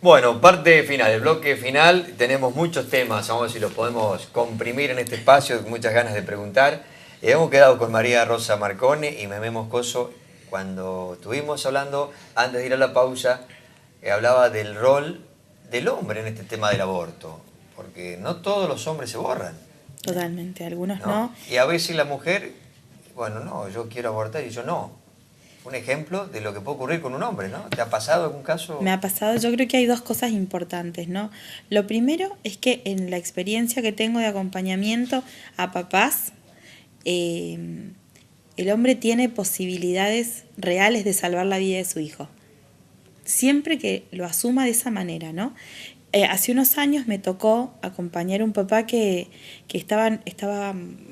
Bueno, parte final, el bloque final, tenemos muchos temas, vamos a ver si los podemos comprimir en este espacio, muchas ganas de preguntar. Hemos quedado con María Rosa Marcone y Memé Moscoso cuando estuvimos hablando, antes de ir a la pausa, hablaba del rol del hombre en este tema del aborto, porque no todos los hombres se borran, Totalmente, algunos ¿no? no. Y a veces la mujer, bueno, no, yo quiero abortar y yo no. Un ejemplo de lo que puede ocurrir con un hombre, ¿no? ¿Te ha pasado algún caso? Me ha pasado, yo creo que hay dos cosas importantes, ¿no? Lo primero es que en la experiencia que tengo de acompañamiento a papás, el hombre tiene posibilidades reales de salvar la vida de su hijo. Siempre que lo asuma de esa manera, ¿no? Hace unos años me tocó acompañar a un papá que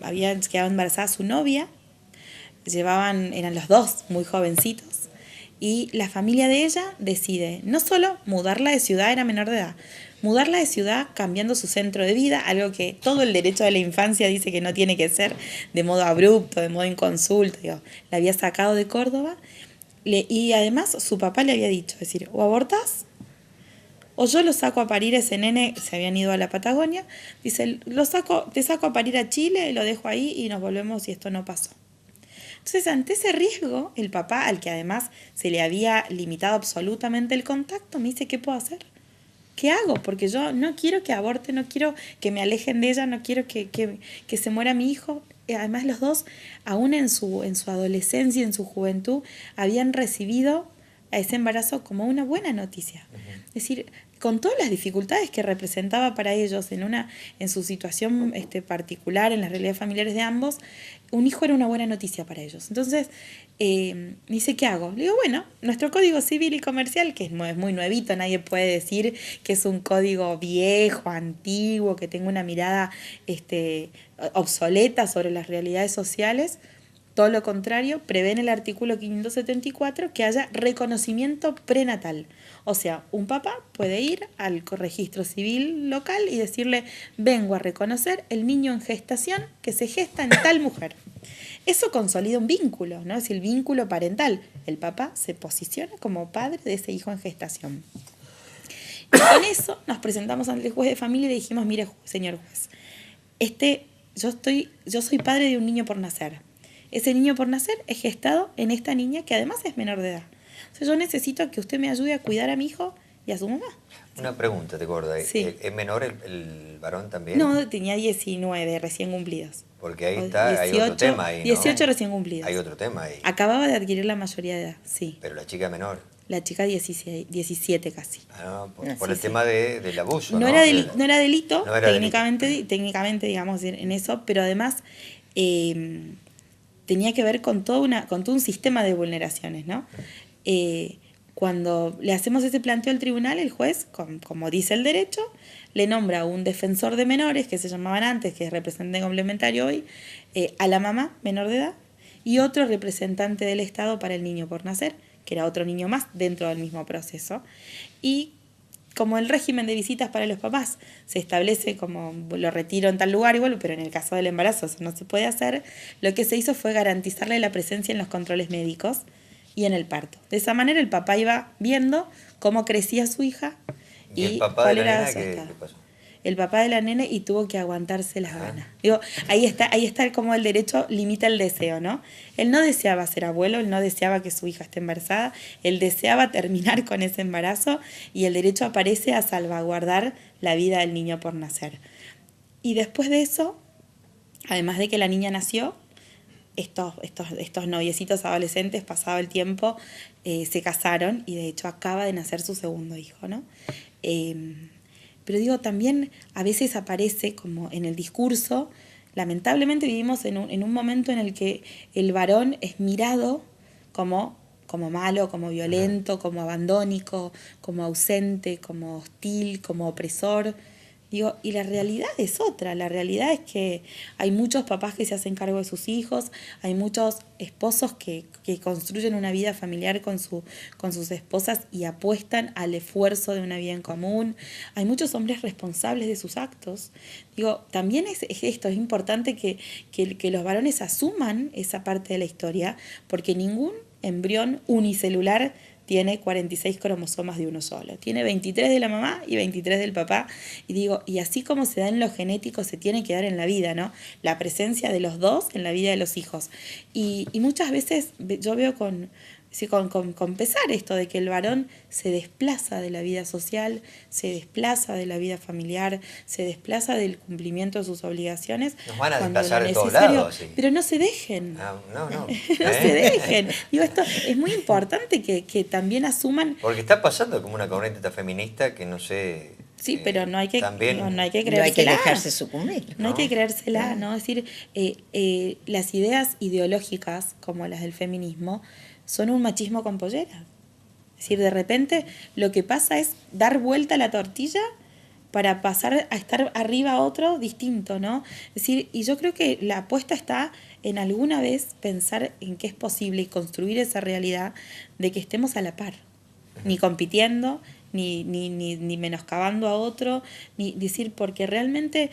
había quedado embarazada su novia, eran los dos muy jovencitos, y la familia de ella decide no solo mudarla de ciudad, era menor de edad, mudarla de ciudad cambiando su centro de vida, algo que todo el derecho de la infancia dice que no tiene que ser de modo abrupto, de modo inconsulto, digo, la había sacado de Córdoba, y además su papá le había dicho, es decir, o abortás o yo lo saco a parir a ese nene, se habían ido a la Patagonia, dice, te saco a parir a Chile, lo dejo ahí y nos volvemos y esto no pasó. Entonces, ante ese riesgo, el papá, al que además se le había limitado absolutamente el contacto, me dice, ¿qué puedo hacer? ¿Qué hago? Porque yo no quiero que aborte, no quiero que me alejen de ella, no quiero que se muera mi hijo. Además, los dos, aún en su adolescencia y en su juventud, habían recibido a ese embarazo como una buena noticia. Es decir, con todas las dificultades que representaba para ellos en su situación particular, en las realidades familiares de ambos, un hijo era una buena noticia para ellos. Entonces, me dice, ¿qué hago? Le digo, bueno, nuestro código civil y comercial, que es muy nuevito, nadie puede decir que es un código viejo, antiguo, que tenga una mirada obsoleta sobre las realidades sociales. Todo lo contrario, prevé en el artículo 574 que haya reconocimiento prenatal. O sea, un papá puede ir al registro civil local y decirle, vengo a reconocer el niño en gestación que se gesta en tal mujer. Eso consolida un vínculo, ¿no? Es el vínculo parental. El papá se posiciona como padre de ese hijo en gestación. Y con eso nos presentamos ante el juez de familia y le dijimos, mire, señor juez, yo soy padre de un niño por nacer. Ese niño por nacer es gestado en esta niña que además es menor de edad. O sea, yo necesito que usted me ayude a cuidar a mi hijo y a su mamá. Una pregunta, te acuerdas. Sí. ¿Es menor el varón también? No, tenía 19 recién cumplidos. Porque ahí está, 18, hay otro tema ahí, ¿no? 18 recién cumplidos. Hay otro tema ahí. Acababa de adquirir la mayoría de edad, sí. Pero la chica menor. La chica 17 casi. Ah, no, por el tema del abuso, ¿no? No era delito, no era técnicamente, digamos, en eso, pero además tenía que ver con todo un sistema de vulneraciones, ¿no? Cuando le hacemos ese planteo al tribunal, el juez, como dice el derecho, le nombra un defensor de menores, que se llamaban antes, que es representante complementario hoy, a la mamá menor de edad, y otro representante del Estado para el niño por nacer, que era otro niño más dentro del mismo proceso. Y como el régimen de visitas para los papás se establece como lo retiro en tal lugar igual, pero en el caso del embarazo eso no se puede hacer, lo que se hizo fue garantizarle la presencia en los controles médicos y en el parto. De esa manera el papá iba viendo cómo crecía su hija y cuál era su estado. ¿Qué pasó? El papá de la nena y tuvo que aguantarse las ganas. Digo, ahí está como el derecho limita el deseo, ¿no? Él no deseaba ser abuelo, él no deseaba que su hija esté embarazada, él deseaba terminar con ese embarazo y el derecho aparece a salvaguardar la vida del niño por nacer. Y después de eso, además de que la niña nació, estos noviecitos adolescentes, pasado el tiempo, se casaron y de hecho acaba de nacer su segundo hijo, ¿no? Pero digo, también a veces aparece como en el discurso, lamentablemente vivimos en un momento en el que el varón es mirado como malo, como violento, como abandónico, como ausente, como hostil, como opresor. Digo, y la realidad es otra, la realidad es que hay muchos papás que se hacen cargo de sus hijos, hay muchos esposos que construyen una vida familiar con sus esposas y apuestan al esfuerzo de una vida en común, hay muchos hombres responsables de sus actos. Digo, también es importante que los varones asuman esa parte de la historia, porque ningún embrión unicelular tiene 46 cromosomas de uno solo. Tiene 23 de la mamá y 23 del papá. Y digo, y así como se da en lo genético, se tiene que dar en la vida, ¿no? La presencia de los dos en la vida de los hijos. Y muchas veces yo veo con pesar esto de que el varón se desplaza de la vida social, se desplaza de la vida familiar, se desplaza del cumplimiento de sus obligaciones. Nos van a cuando desplazar lo de todos necesario- lados, sí. Pero no se dejen. No. No se dejen. Digo, esto es muy importante que también asuman. Porque está pasando como una corriente feminista que no sé... Sí, pero no hay que, también, no hay que No hay que creérsela. dejarse sucumbir. No hay que creérsela, ¿no? Es decir, las ideas ideológicas, como las del feminismo, son un machismo con pollera. Es decir, de repente lo que pasa es dar vuelta a la tortilla para pasar a estar arriba a otro distinto, ¿no? Es decir, y yo creo que la apuesta está en alguna vez pensar en que es posible y construir esa realidad de que estemos a la par, ni compitiendo, ni menoscabando a otro, ni decir, porque realmente,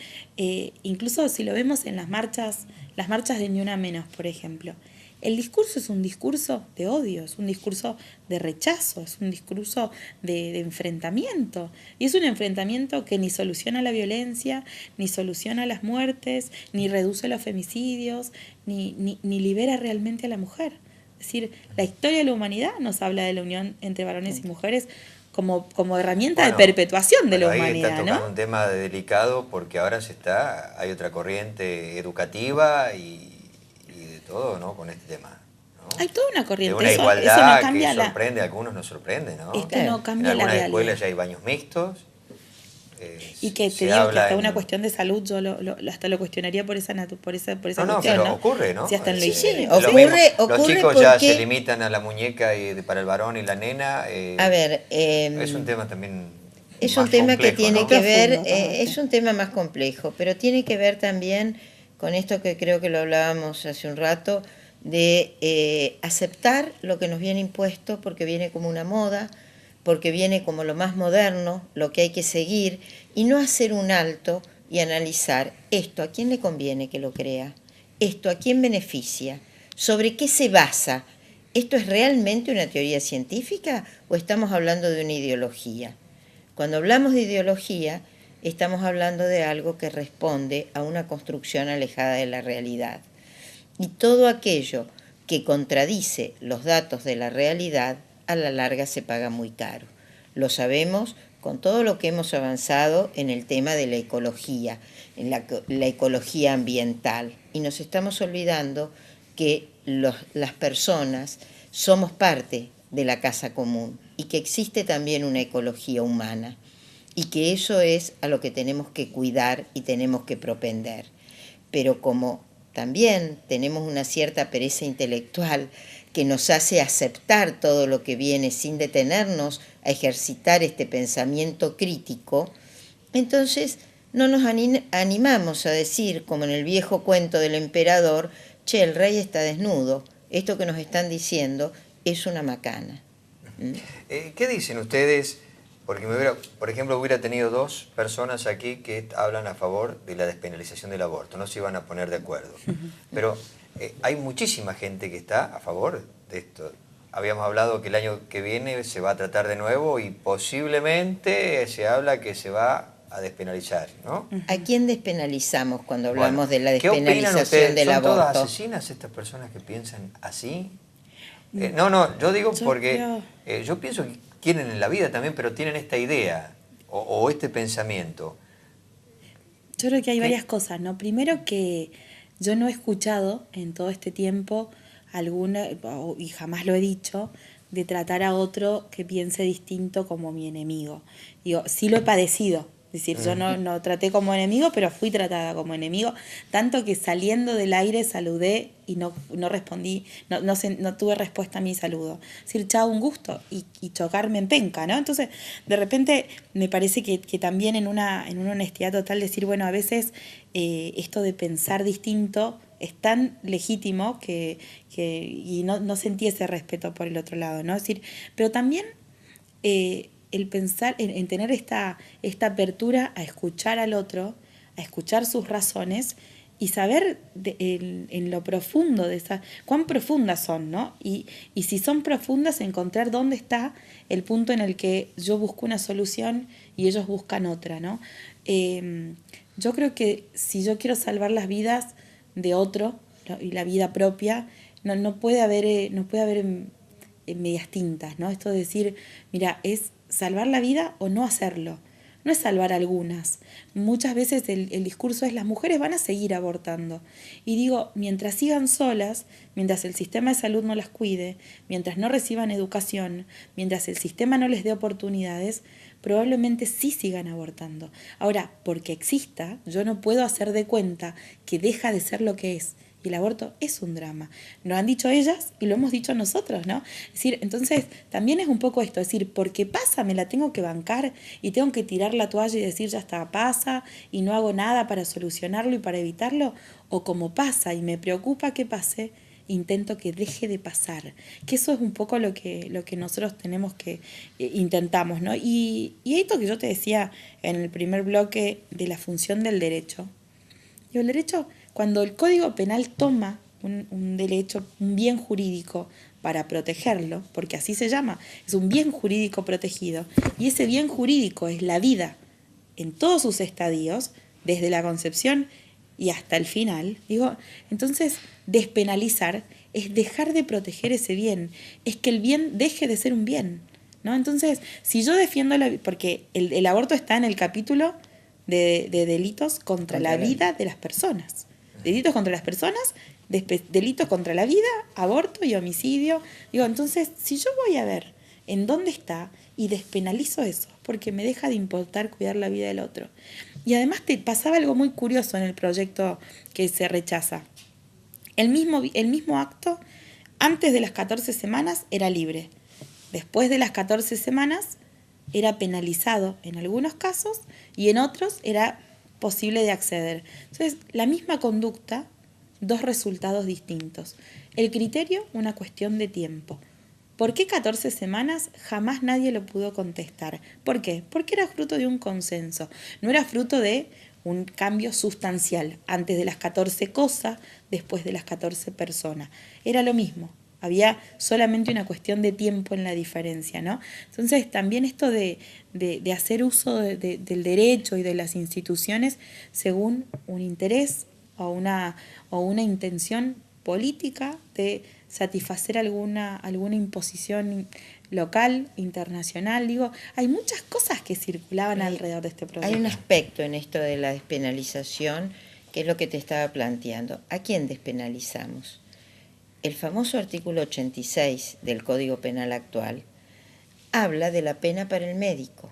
incluso si lo vemos en las marchas de Ni Una Menos, por ejemplo, el discurso es un discurso de odio, es un discurso de rechazo, es un discurso de enfrentamiento. Y es un enfrentamiento que ni soluciona la violencia, ni soluciona las muertes, ni reduce los femicidios, ni libera realmente a la mujer. Es decir, la historia de la humanidad nos habla de la unión entre varones y mujeres como herramienta de perpetuación de la ahí humanidad, está tocando ¿no? un tema delicado porque ahora hay otra corriente educativa y de todo, ¿no? Con este tema, ¿no? Hay toda una De corriente, una eso igualdad no cambia que sorprende, a algunos nos sorprende, ¿no? esto Claro. no cambia En la algunas realidad. escuelas ya hay baños mixtos. Y que te digo que hasta una cuestión de salud yo hasta lo cuestionaría por esa No, cuestión, pero ¿no? ocurre, ¿no? Si hasta en lo Sí, higiénico. Lo ocurre- mismo, los ocurre chicos ya porque- se limitan a la muñeca para el varón y la nena. A ver, es un tema también es más un tema que complejo, tiene ¿no? que ver, Profundo, aparte. es un tema más complejo, pero tiene que ver también con esto que creo que lo hablábamos hace un rato, de aceptar lo que nos viene impuesto porque viene como una moda, porque viene como lo más moderno, lo que hay que seguir, y no hacer un alto y analizar esto, ¿a quién le conviene que lo crea? ¿Esto a quién beneficia? ¿Sobre qué se basa? ¿Esto es realmente una teoría científica o estamos hablando de una ideología? Cuando hablamos de ideología, estamos hablando de algo que responde a una construcción alejada de la realidad. Y todo aquello que contradice los datos de la realidad, a la larga se paga muy caro. Lo sabemos con todo lo que hemos avanzado en el tema de la ecología, en la ecología ambiental. Y nos estamos olvidando que las personas somos parte de la casa común y que existe también una ecología humana y que eso es a lo que tenemos que cuidar y tenemos que propender. Pero como también tenemos una cierta pereza intelectual que nos hace aceptar todo lo que viene sin detenernos a ejercitar este pensamiento crítico, entonces no nos animamos a decir, como en el viejo cuento del emperador, che, el rey está desnudo, esto que nos están diciendo es una macana. ¿Qué dicen ustedes? Porque por ejemplo, hubiera tenido dos personas aquí que hablan a favor de la despenalización del aborto, no se iban a poner de acuerdo. Pero hay muchísima gente que está a favor de esto. Habíamos hablado que el año que viene se va a tratar de nuevo y posiblemente se habla que se va a despenalizar, ¿no? ¿A quién despenalizamos cuando hablamos de la ¿qué opinan despenalización ustedes? del ¿Son aborto? todas asesinas estas personas que piensan así? No, yo digo porque yo pienso que quieren en la vida también, pero tienen esta idea o este pensamiento. Yo creo que hay varias cosas, ¿no? Primero que yo no he escuchado en todo este tiempo y jamás lo he dicho, de tratar a otro que piense distinto como mi enemigo. Digo, sí lo he padecido. Es decir, yo no traté como enemigo, pero fui tratada como enemigo, tanto que saliendo del aire saludé y no respondí, no tuve respuesta a mi saludo. Es decir, chao, un gusto, y chocarme en penca, ¿no? Entonces, de repente, me parece que también en una honestidad total decir, bueno, a veces esto de pensar distinto es tan legítimo y no sentí ese respeto por el otro lado, ¿no? Es decir, pero también el pensar en tener esta apertura a escuchar al otro, a escuchar sus razones y saber en lo profundo de esas, cuán profundas son, ¿no? Y si son profundas, encontrar dónde está el punto en el que yo busco una solución y ellos buscan otra, ¿no? Yo creo que si yo quiero salvar las vidas de otro y la vida propia, no puede haber medias tintas, ¿no? Esto de decir, mira, es salvar la vida o no hacerlo. No es salvar algunas. Muchas veces el discurso es las mujeres van a seguir abortando. Y digo, mientras sigan solas, mientras el sistema de salud no las cuide, mientras no reciban educación, mientras el sistema no les dé oportunidades, probablemente sí sigan abortando. Ahora, porque exista, yo no puedo hacer de cuenta que deja de ser lo que es. Y el aborto es un drama. Lo han dicho ellas y lo hemos dicho nosotros, ¿no? Es decir, entonces también es un poco esto, es decir, porque pasa, me la tengo que bancar y tengo que tirar la toalla y decir ya está, pasa y no hago nada para solucionarlo y para evitarlo, o como pasa y me preocupa que pase, intento que deje de pasar. Que eso es un poco lo que nosotros tenemos que intentamos, ¿no? Y esto que yo te decía en el primer bloque de la función del derecho. Y el derecho, cuando el Código Penal toma un derecho, un bien jurídico para protegerlo, porque así se llama, es un bien jurídico protegido, y ese bien jurídico es la vida en todos sus estadios, desde la concepción y hasta el final, digo, entonces despenalizar es dejar de proteger ese bien, es que el bien deje de ser un bien, ¿no? Entonces, si yo defiendo porque el aborto está en el capítulo de delitos contra la vida de las personas. Delitos contra las personas, delitos contra la vida, aborto y homicidio. Digo, entonces, si yo voy a ver en dónde está y despenalizo eso, porque me deja de importar cuidar la vida del otro. Y además te pasaba algo muy curioso en el proyecto que se rechaza. El mismo acto, antes de las 14 semanas, era libre. Después de las 14 semanas, era penalizado en algunos casos y en otros era posible de acceder. Entonces, la misma conducta, dos resultados distintos. El criterio, una cuestión de tiempo. ¿Por qué 14 semanas? Jamás nadie lo pudo contestar. ¿Por qué? Porque era fruto de un consenso. No era fruto de un cambio sustancial. Antes de las 14 cosas, después de las 14 personas. Era lo mismo. Había solamente una cuestión de tiempo en la diferencia, ¿no? Entonces, también esto de hacer uso del derecho y de las instituciones según un interés o una intención política de satisfacer alguna imposición local, internacional. Digo, hay muchas cosas que circulaban alrededor de este proyecto. Hay un aspecto en esto de la despenalización que es lo que te estaba planteando. ¿A quién despenalizamos? El famoso artículo 86 del Código Penal actual habla de la pena para el médico.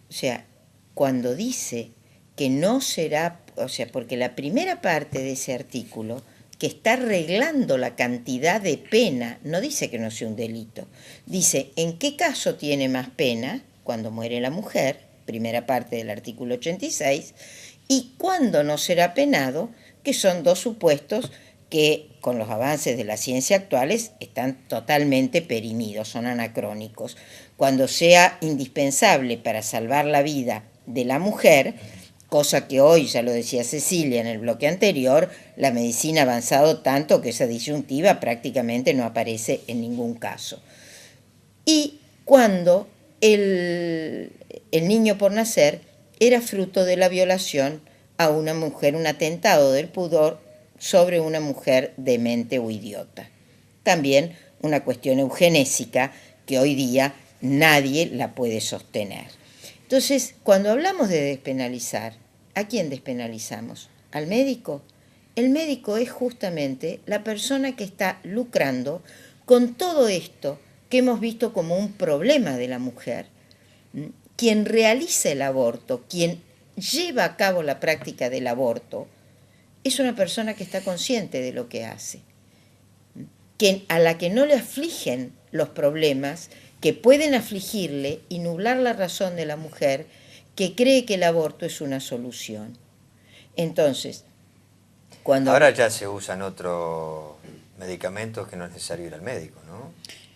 O sea, cuando dice que no será, o sea, porque la primera parte de ese artículo, que está arreglando la cantidad de pena, no dice que no sea un delito, dice en qué caso tiene más pena, cuando muere la mujer, primera parte del artículo 86, y cuándo no será penado, que son dos supuestos que con los avances de la ciencia actuales están totalmente perimidos, son anacrónicos. Cuando sea indispensable para salvar la vida de la mujer, cosa que hoy, ya lo decía Cecilia en el bloque anterior, la medicina ha avanzado tanto que esa disyuntiva prácticamente no aparece en ningún caso. Y cuando el niño por nacer era fruto de la violación a una mujer, un atentado del pudor sobre una mujer demente o idiota. También una cuestión eugenésica que hoy día nadie la puede sostener. Entonces, cuando hablamos de despenalizar, ¿a quién despenalizamos? ¿Al médico? El médico es justamente la persona que está lucrando con todo esto que hemos visto como un problema de la mujer. Quien realiza el aborto, quien lleva a cabo la práctica del aborto, es una persona que está consciente de lo que hace, a la que no le afligen los problemas que pueden afligirle y nublar la razón de la mujer que cree que el aborto es una solución. Entonces, ahora ya se usan otros medicamentos que no es necesario ir al médico, ¿no?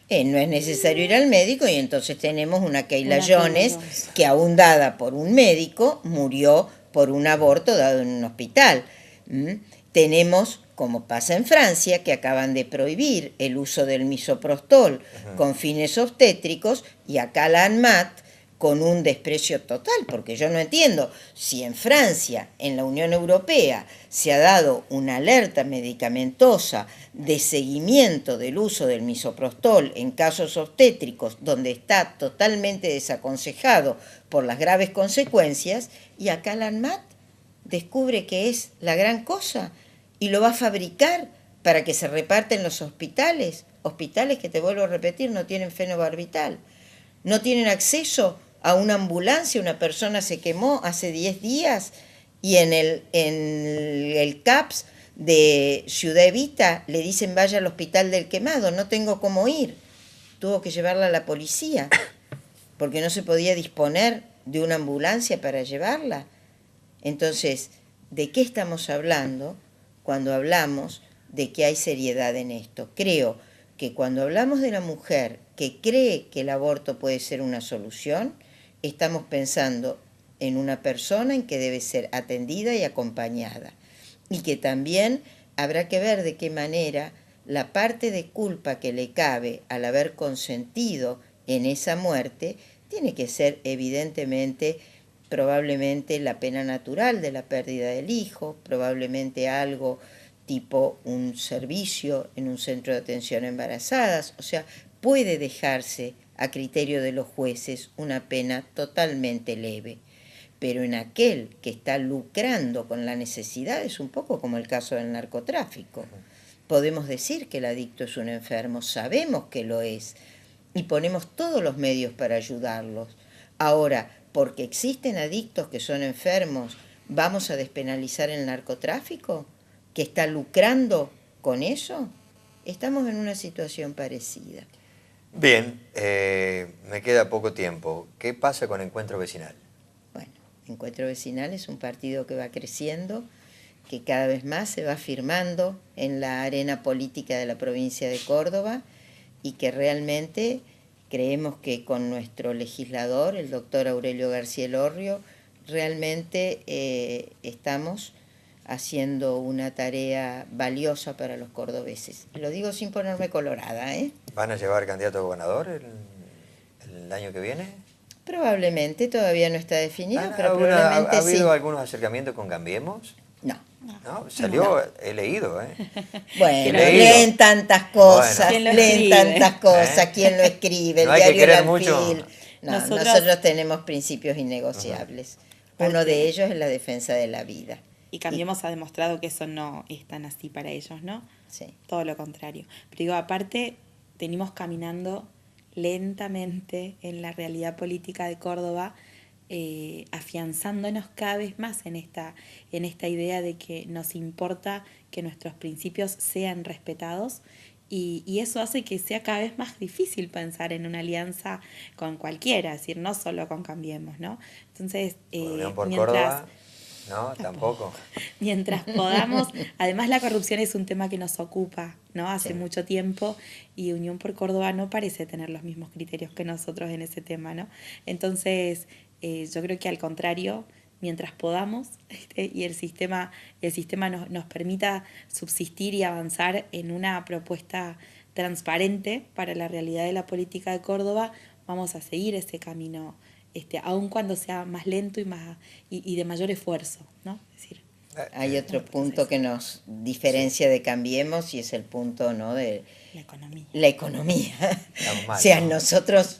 No es necesario ir al médico y entonces tenemos una Keila Jones que aún dada por un médico murió por un aborto dado en un hospital. ¿Mm? Tenemos, como pasa en Francia, que acaban de prohibir el uso del misoprostol con fines obstétricos, y acá la ANMAT con un desprecio total, porque yo no entiendo si en Francia, en la Unión Europea, se ha dado una alerta medicamentosa de seguimiento del uso del misoprostol en casos obstétricos, donde está totalmente desaconsejado por las graves consecuencias, y acá la ANMAT descubre que es la gran cosa y lo va a fabricar para que se reparta en los hospitales, hospitales que, te vuelvo a repetir, no tienen fenobarbital, no tienen acceso a una ambulancia. Una persona se quemó hace 10 días y en el CAPS de Ciudad Evita le dicen vaya al hospital del quemado, no tengo cómo ir. Tuvo que llevarla a la policía porque no se podía disponer de una ambulancia para llevarla. Entonces, ¿de qué estamos hablando cuando hablamos de que hay seriedad en esto? Creo que cuando hablamos de la mujer que cree que el aborto puede ser una solución, estamos pensando en una persona en que debe ser atendida y acompañada. Y que también habrá que ver de qué manera la parte de culpa que le cabe al haber consentido en esa muerte tiene que ser evidentemente, probablemente la pena natural de la pérdida del hijo, probablemente algo tipo un servicio en un centro de atención a embarazadas. O sea, puede dejarse a criterio de los jueces una pena totalmente leve. Pero en aquel que está lucrando con la necesidad es un poco como el caso del narcotráfico. Podemos decir que el adicto es un enfermo, sabemos que lo es, y ponemos todos los medios para ayudarlos. Ahora, porque existen adictos que son enfermos, ¿vamos a despenalizar el narcotráfico que está lucrando con eso? Estamos en una situación parecida. Bien, me queda poco tiempo. ¿Qué pasa con Encuentro Vecinal? Bueno, Encuentro Vecinal es un partido que va creciendo, que cada vez más se va afirmando en la arena política de la provincia de Córdoba, y que realmente creemos que con nuestro legislador, el doctor Aurelio García Elorrio, realmente estamos haciendo una tarea valiosa para los cordobeses. Lo digo sin ponerme colorada, ¿eh? ¿Van a llevar candidato a gobernador el año que viene? Probablemente, todavía no está definido, pero ¿Ha probablemente sí. habido algunos acercamientos con Cambiemos? No. ¿No? Salió, he leído, ¿eh? Bueno, Leído. leen tantas cosas, Bueno. leen tantas cosas, ¿Eh? ¿quién lo escribe? No El hay que diario El querer Alfil. mucho. No, Nosotros- nosotros tenemos principios innegociables. Uno Parte- de ellos es la defensa de la vida. Y Cambiemos ha demostrado que eso no es tan así para ellos, ¿no? Sí. Todo lo contrario. Pero digo, aparte, venimos caminando lentamente en la realidad política de Córdoba, afianzándonos cada vez más en esta idea de que nos importa que nuestros principios sean respetados, y eso hace que sea cada vez más difícil pensar en una alianza con cualquiera, es decir, no solo con Cambiemos, ¿no? Entonces, Unión por mientras... Córdoba, no, tampoco. Mientras podamos, además la corrupción es un tema que nos ocupa, ¿no? Hace Sí. mucho tiempo, y Unión por Córdoba no parece tener los mismos criterios que nosotros en ese tema, ¿no? Entonces, yo creo que al contrario, mientras podamos, y el sistema nos permita subsistir y avanzar en una propuesta transparente para la realidad de la política de Córdoba, vamos a seguir ese camino, aun cuando sea más lento y de mayor esfuerzo, ¿no? Es decir, Hay otro punto que nos diferencia de Cambiemos, y es el punto, ¿no?, de la economía. la economía. Estamos mal, O sea, ¿no? nosotros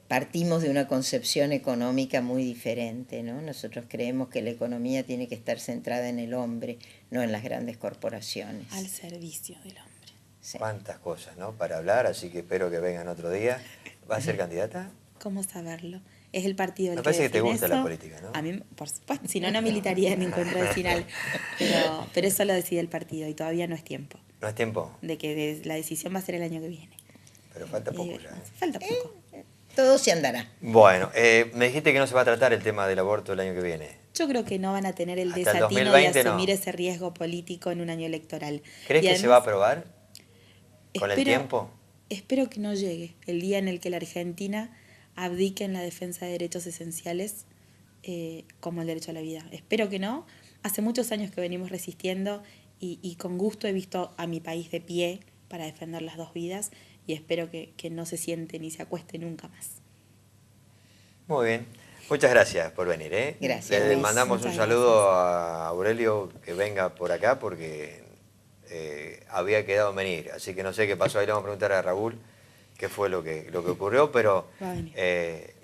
partimos de una concepción económica muy diferente, ¿no? Nosotros creemos que la economía tiene que estar centrada en el hombre, no en las grandes corporaciones. Al servicio del hombre. Sí. Cuántas cosas, ¿no? Para hablar, así que espero que vengan otro día. ¿Va a ser candidata? ¿Cómo saberlo? Es el partido el Me parece que te define gusta eso. la política, ¿no? A mí, por supuesto, si no, no militaría en Encuentro Vecinal. Pero eso lo decide el partido, y todavía no es tiempo. ¿No es tiempo? La decisión va a ser el año que viene. Pero falta poco ya. Falta poco. Todo se andará. Bueno, me dijiste que no se va a tratar el tema del aborto el año que viene. Yo creo que no van a tener el Hasta el desatino 2020 de asumir no. ese riesgo político en un año electoral. ¿Crees Y que se va a aprobar con el espero- tiempo? Espero que no llegue el día en el que la Argentina abdique en la defensa de derechos esenciales, como el derecho a la vida. Espero que no. hace muchos años que venimos resistiendo y con gusto he visto a mi país de pie para defender las dos vidas y espero que no se siente ni se acueste nunca más. Muy bien. Muchas gracias por venir. Gracias, Le Luis. mandamos Muchas un saludo a Aurelio que venga por acá porque había quedado en venir. Así que no sé qué pasó. Ahí le vamos a preguntar a Raúl qué fue lo que ocurrió, pero Va a venir.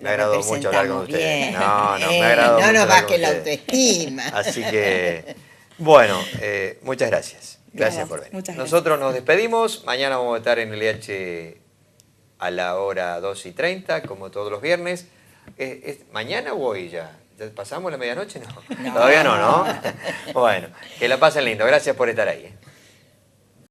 me agradó mucho hablar con ustedes. Bien. No, me agradó No mucho nos hablar con baje la ustedes. autoestima. Así que, bueno, muchas gracias. Gracias Gracias, por venir. muchas gracias. Nosotros nos despedimos. Mañana vamos a estar en el IH a la hora 2:30, como todos los viernes. ¿Es mañana o hoy ya? ¿Ya pasamos la medianoche? No. Todavía no, ¿no? Bueno, que la pasen lindo. Gracias por estar ahí.